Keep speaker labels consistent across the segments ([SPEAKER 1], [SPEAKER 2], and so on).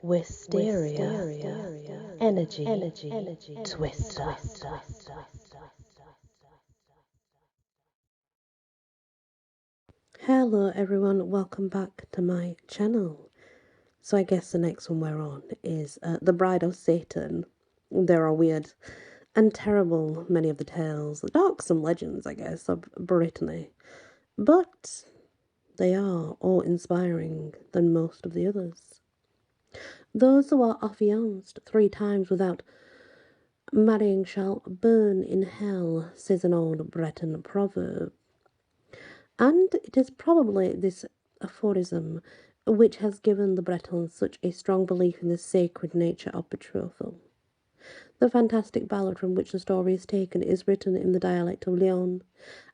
[SPEAKER 1] Wysteria, energy, twister.
[SPEAKER 2] Hello everyone, welcome back to my channel. So I guess the next one we're on is The Bride of Satan. There are weird and terrible many of the tales, the dark legends I guess, of Britanny. But they are more inspiring than most of the others. Those who are affianced 3 times without marrying shall burn in hell, says an old Breton proverb. And it is probably this aphorism which has given the Bretons such a strong belief in the sacred nature of betrothal. The fantastic ballad from which the story is taken is written in the dialect of Lyon,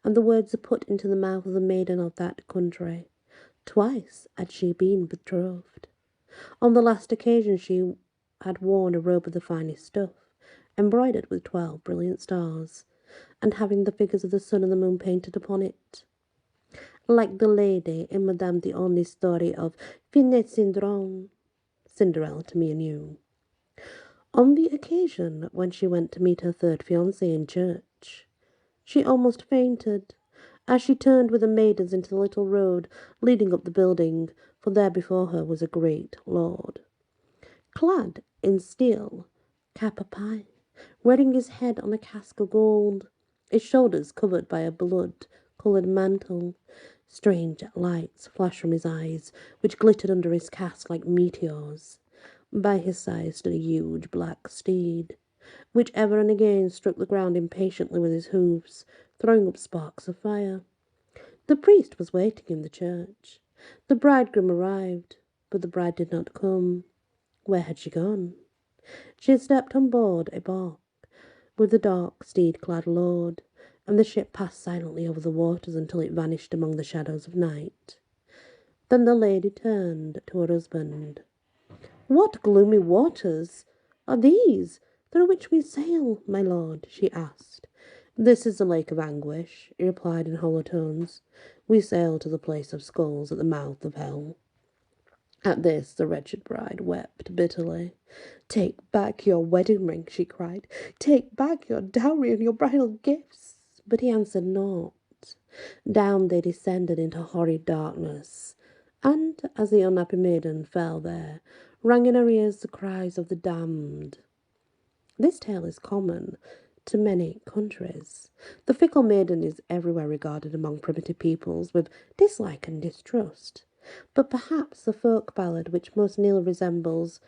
[SPEAKER 2] and the words are put into the mouth of the maiden of that country. Twice had she been betrothed. On the last occasion she had worn a robe of the finest stuff, embroidered with 12 brilliant stars, and having the figures of the sun and the moon painted upon it. Like the lady in Madame the Only Story of Finette Cindron, Cinderella to me and you. On the occasion when she went to meet her third fiancé in church, she almost fainted as she turned with the maidens into the little road leading up the building, for there before her was a great lord, clad in steel cap a pie, wearing his head on a casque of gold, his shoulders covered by a blood-coloured mantle. Strange lights flashed from his eyes, which glittered under his casque like meteors. By his side stood a huge black steed, which ever and again struck the ground impatiently with his hoofs, throwing up sparks of fire. The priest was waiting in the church. The bridegroom arrived, but the bride did not come. Where had she gone? She had stepped on board a bark with the dark steed-clad lord, and the ship passed silently over the waters until it vanished among the shadows of night. Then the lady turned to her husband. "What gloomy waters are these through which we sail, my lord?" she asked. "This is the Lake of Anguish," he replied in hollow tones. "We sail to the place of skulls at the mouth of hell." At this the wretched bride wept bitterly. "Take back your wedding ring," she cried. "Take back your dowry and your bridal gifts." But he answered not. Down they descended into horrid darkness, and as the unhappy maiden fell there, rang in her ears the cries of the damned. This tale is common to many countries. The fickle maiden is everywhere regarded among primitive peoples with dislike and distrust. But perhaps the folk ballad which most nearly resembles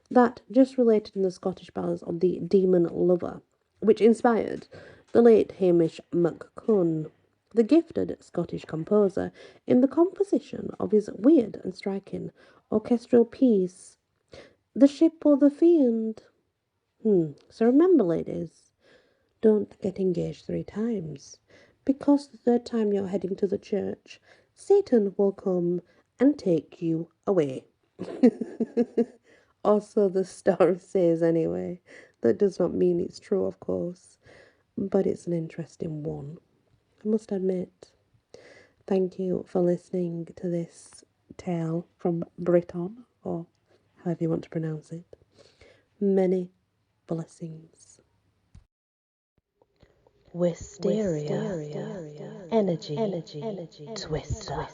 [SPEAKER 2] that just related in the Scottish ballads of the demon lover, which inspired the late Hamish MacCunn, the gifted Scottish composer, in the composition of his weird and striking orchestral piece, The Ship or the Fiend. So remember, ladies, don't get engaged 3 times, because the 3rd time you're heading to the church, Satan will come and take you away. Also, the story says anyway. That does not mean it's true, of course, but it's an interesting one, I must admit. Thank you for listening to this tale from Britain, or however you want to pronounce it. Many blessings.
[SPEAKER 1] Wysteria, energy, twister.